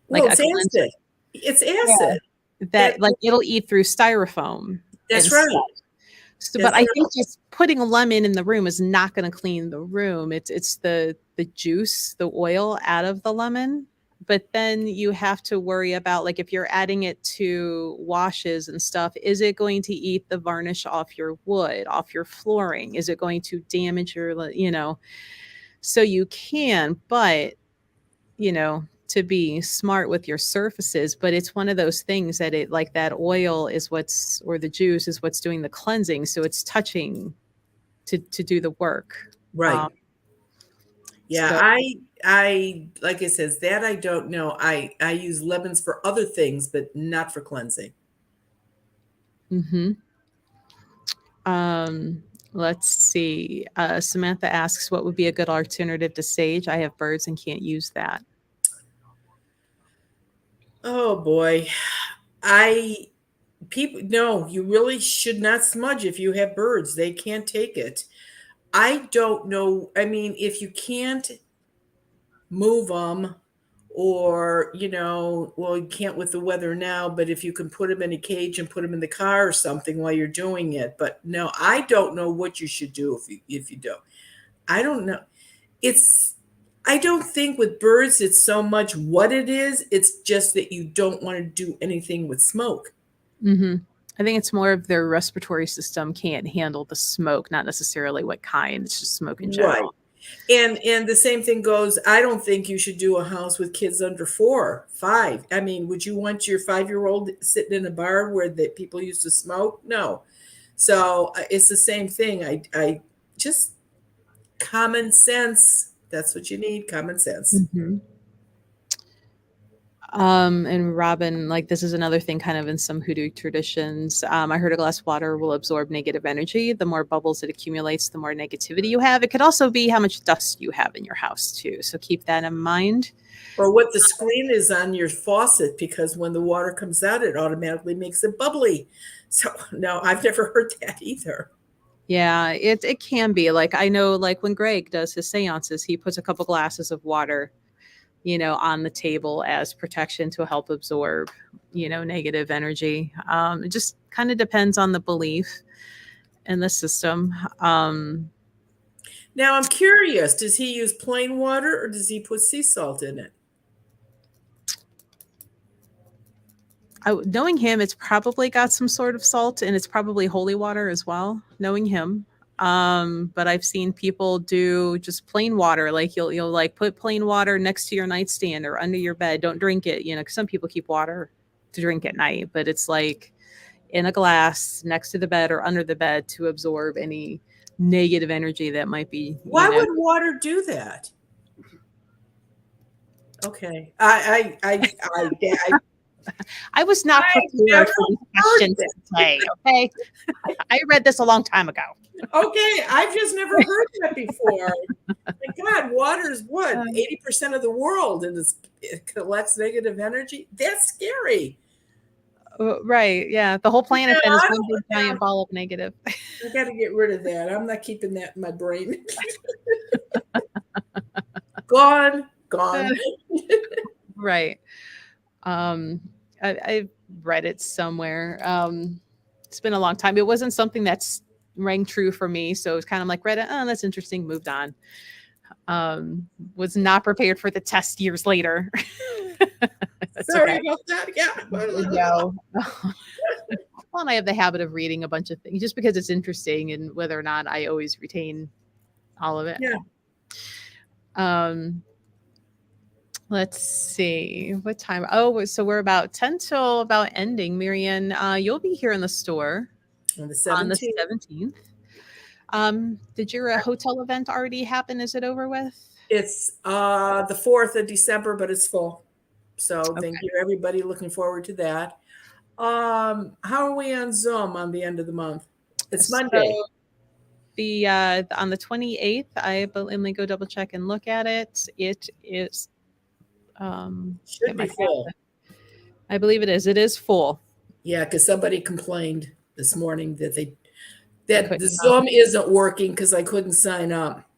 Speaker 2: like
Speaker 1: Well,
Speaker 2: a
Speaker 1: it's
Speaker 2: cleanser.
Speaker 1: acid. It's
Speaker 2: Yeah.
Speaker 1: acid.
Speaker 2: That
Speaker 1: That
Speaker 2: like it'll eat through styrofoam
Speaker 1: that's
Speaker 2: and
Speaker 1: right.
Speaker 2: stuff. So, but
Speaker 1: That's
Speaker 2: I
Speaker 1: right.
Speaker 2: think just putting a lemon in the room is not going to clean the room. It's the juice, the oil out of the lemon. But then you have to worry about like if you're adding it to washes and stuff, is it going to eat the varnish off your wood, off your flooring? Is it going to damage your, so you can, but to be smart with your surfaces, but it's one of those things that it like that oil is what's or the juice is what's doing the cleansing, so it's touching to do the work.
Speaker 1: Right.
Speaker 2: Um,
Speaker 1: Yeah,
Speaker 2: so
Speaker 1: I like I says that I don't know. I use lemons for other things, but not for cleansing.
Speaker 2: mhm. Um, let's see. Samantha asks, what would be a good alternative to sage? I have birds and can't use that.
Speaker 1: Oh boy. I people no, you really should not smudge if you have birds. They can't take it. I don't know. I mean, if you can't move them or, well, you can't with the weather now, but if you can put them in a cage and put them in the car or something while you're doing it. But no, I don't know what you should do if you do. I don't know. It's I don't think with birds it's so much what it is. It's just that you don't want to do anything with smoke.
Speaker 2: Hmm. I think it's more of their respiratory system can't handle the smoke, not necessarily what kind. It's just smoke in
Speaker 1: Right.
Speaker 2: general.
Speaker 1: And the same thing goes, I don't think you should do a house with kids under 4, 5. I mean, would you want your 5-year-old sitting in a bar where the people used to smoke? No. So it's the same thing. I just common sense. That's what you need, common sense.
Speaker 2: Mhm. And Robin, like this is another thing kind of in some hoodoo traditions. I heard a glass of water will absorb negative energy. The more bubbles it accumulates, the more negativity you have. It could also be how much dust you have in your house too. So keep that in mind.
Speaker 1: Or what the screen is on your faucet, because when the water comes out, it automatically makes it bubbly. So no, I've never heard that either.
Speaker 2: Yeah, it can be. Like I know like when Greg does his seances, he puts a couple glasses of water, on the table as protection to help absorb, negative energy. It just kind of depends on the belief in the system.
Speaker 1: Now I'm curious, does he use plain water or does he put sea salt in it?
Speaker 2: Knowing him, it's probably got some sort of salt and it's probably holy water as well, knowing him. But I've seen people do just plain water. Like you'll like put plain water next to your nightstand or under your bed. Don't drink it, 'cause some people keep water to drink at night, but it's like in a glass next to the bed or under the bed to absorb any negative energy that might be,
Speaker 1: Why would water do that? Okay.
Speaker 2: I was not
Speaker 1: I
Speaker 2: prepared
Speaker 1: never
Speaker 2: for these
Speaker 1: heard
Speaker 2: questions
Speaker 1: that.
Speaker 2: today. Okay. I read this a long time ago.
Speaker 1: Okay, I've just never heard that before. My God, water is what, 80% of the world, and it collects negative energy? That's scary.
Speaker 2: Right. Yeah. The whole planet then
Speaker 1: No,
Speaker 2: is
Speaker 1: I
Speaker 2: one
Speaker 1: don't
Speaker 2: big
Speaker 1: want
Speaker 2: giant
Speaker 1: that.
Speaker 2: ball of negative.
Speaker 1: I got to get rid of that. I'm not keeping that in my brain. Gone, gone.
Speaker 2: Right. Um, I read it somewhere. It's been a long time. It wasn't something that's rang true for me. So it was kind of like read it. Oh, that's interesting. Moved on. Was not prepared for the test years later. That's
Speaker 1: Sorry
Speaker 2: okay.
Speaker 1: about that. Yeah.
Speaker 2: No. Well, and I have the habit of reading a bunch of things just because it's interesting, and whether or not I always retain all of it.
Speaker 1: Yeah.
Speaker 2: Um, let's see what time. Oh, so we're about 10 till about ending. Marianne, you'll be here in the store
Speaker 1: On the
Speaker 2: on the
Speaker 1: 17th.
Speaker 2: 17th. Did your hotel event already happen? Is it over with?
Speaker 1: It's the 4th of December, but it's full. So
Speaker 2: Okay.
Speaker 1: thank you, everybody. Looking forward to that. How are we on Zoom on the end of the month? It's Monday.
Speaker 2: the on the 28th, let me go double check and look at it. It is
Speaker 1: Should
Speaker 2: get my
Speaker 1: be full.
Speaker 2: calendar. I believe it is. It is full.
Speaker 1: Yeah, because somebody complained this morning that
Speaker 2: I
Speaker 1: the
Speaker 2: couldn't-
Speaker 1: Zoom isn't working because I couldn't sign up.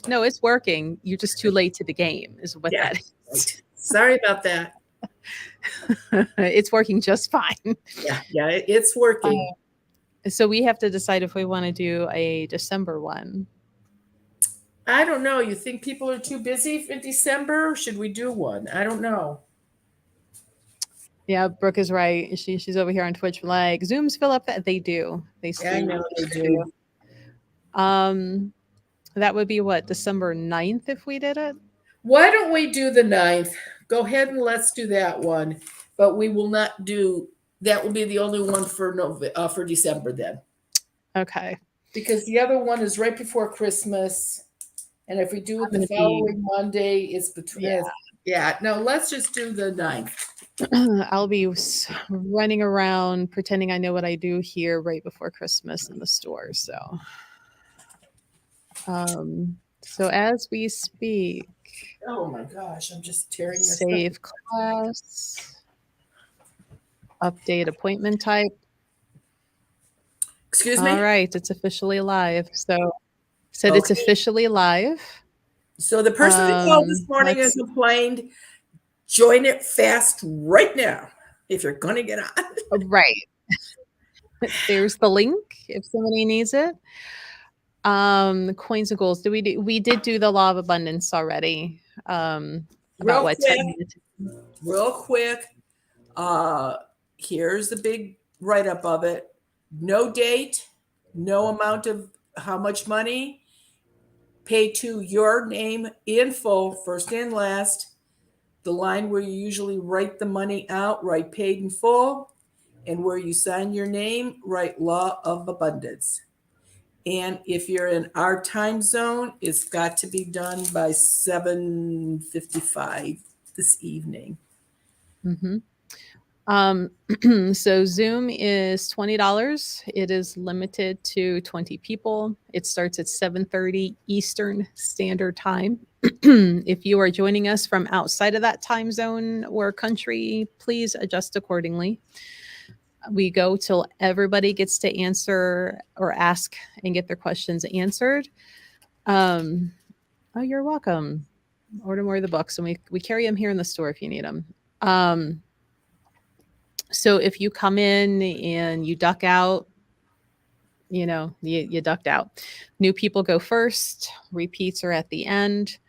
Speaker 2: No, it's working. You're just too late to the game, is what
Speaker 1: Yeah,
Speaker 2: that is.
Speaker 1: right. Sorry about that.
Speaker 2: It's working just fine.
Speaker 1: Yeah, it's working.
Speaker 2: So we have to decide if we want to do a December one.
Speaker 1: I don't know. You think people are too busy in December? Or should we do one? I don't know.
Speaker 2: Yeah, Brooke is right. She's over here on Twitch like Zooms fill up that they do. They
Speaker 1: Yeah, I
Speaker 2: still
Speaker 1: know they do.
Speaker 2: That would be what, December 9th if we did it?
Speaker 1: Why don't we do the 9th? Go ahead and let's do that one. But we will not do that. Will be the only one for December then,
Speaker 2: Okay.
Speaker 1: because the other one is right before Christmas, and if we do it the following Monday, it's between. Yeah. No, let's just do the 9th.
Speaker 2: I'll be running around pretending I know what I do here right before Christmas in the store. So as we speak,
Speaker 1: Oh my gosh, I'm just tearing this
Speaker 2: save class, update appointment type.
Speaker 1: Excuse me?
Speaker 2: All right, it's officially live. So said it's officially live.
Speaker 1: So the person that called this morning and complained, join it fast right now if you're going to get on.
Speaker 2: Right. There's the link if somebody needs it. Coins and goals. We did do the law of abundance already. About
Speaker 1: real quick. Here's the big write-up of it. No date, no amount of how much money, pay to your name in full, first and last. The line where you usually write the money out, write paid in full, and where you sign your name, write law of abundance. And if you're in our time zone, it's got to be done by 7:55 this evening.
Speaker 2: Mm-hmm. So Zoom is $20. It is limited to 20 people. It starts at 7:30 Eastern Standard Time. If you are joining us from outside of that time zone or country, please adjust accordingly. We go till everybody gets to answer or ask and get their questions answered. Oh, you're welcome. Order more of the books, and we carry them here in the store if you need them. So if you come in and you duck out, you ducked out. New people go first. Repeats are at the end.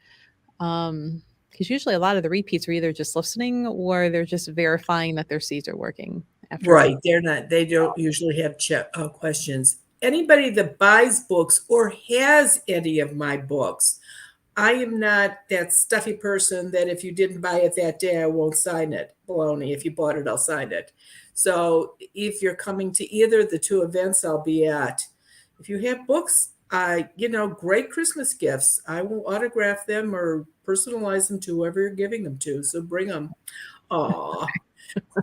Speaker 2: Because usually a lot of the repeats are either just listening or they're just verifying that their seeds are working.
Speaker 1: Right. They don't usually have questions. Anybody that buys books or has any of my books, I am not that stuffy person that if you didn't buy it that day, I won't sign it. Baloney. If you bought it, I'll sign it. So if you're coming to either of the two events I'll be at, if you have books, great Christmas gifts. I will autograph them or personalize them to whoever you're giving them to. So bring them. Aw.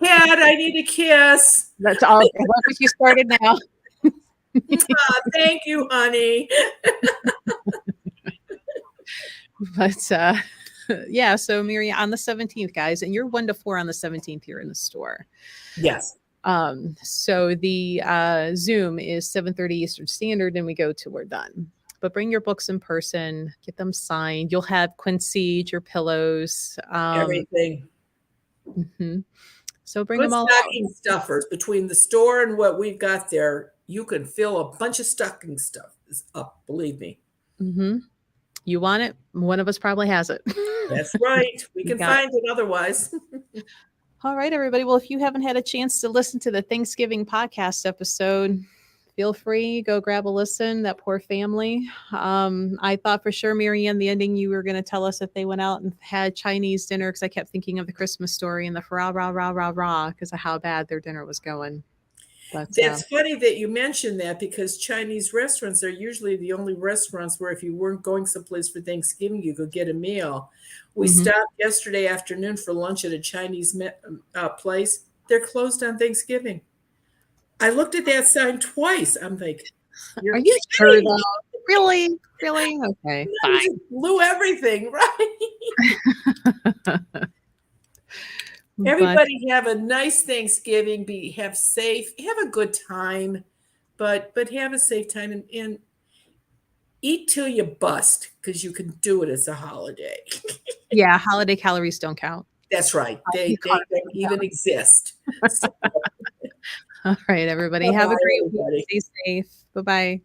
Speaker 1: Cat, I need a kiss.
Speaker 2: That's all. What you started now.
Speaker 1: Thank you, honey.
Speaker 2: But yeah, so Miriam, on the 17th, guys, and you're 1 to 4 on the 17th here in the store.
Speaker 1: Yes.
Speaker 2: So the Zoom is 7:30 Eastern Standard, and we go till we're done. But bring your books in person, get them signed. You'll have quinceañera, your pillows,
Speaker 1: everything.
Speaker 2: Mm-hmm. So bring them all.
Speaker 1: Stocking stuffers between the store and what we've got there. You can fill a bunch of stocking stuff up. Believe me.
Speaker 2: Mm-hmm. You want it? One of us probably has it.
Speaker 1: That's right. We can find it otherwise.
Speaker 2: All right, everybody. Well, if you haven't had a chance to listen to the Thanksgiving podcast episode, feel free, go grab a listen. That poor family. I thought for sure, Marianne, the ending you were going to tell us if they went out and had Chinese dinner, because I kept thinking of the Christmas Story and the rah, rah, rah, rah, rah, because of how bad their dinner was going. But,
Speaker 1: that's funny that you mentioned that, because Chinese restaurants are usually the only restaurants where if you weren't going someplace for Thanksgiving, you could get a meal. We stopped yesterday afternoon for lunch at a Chinese place. They're closed on Thanksgiving. I looked at that sign twice. I'm like,
Speaker 2: are you sure though? Really? Really? Okay,
Speaker 1: You
Speaker 2: fine.
Speaker 1: just blew everything, right?
Speaker 2: But
Speaker 1: Everybody have a nice Thanksgiving. Have safe, have a good time, but have a safe time and eat till you bust because you can do it as a holiday.
Speaker 2: yeah, holiday calories don't count.
Speaker 1: That's right.
Speaker 2: You
Speaker 1: They
Speaker 2: caught
Speaker 1: don't even exist. So,
Speaker 2: All right, everybody. Have a
Speaker 1: bye-bye,
Speaker 2: great week.
Speaker 1: everybody.
Speaker 2: Stay safe. Bye bye.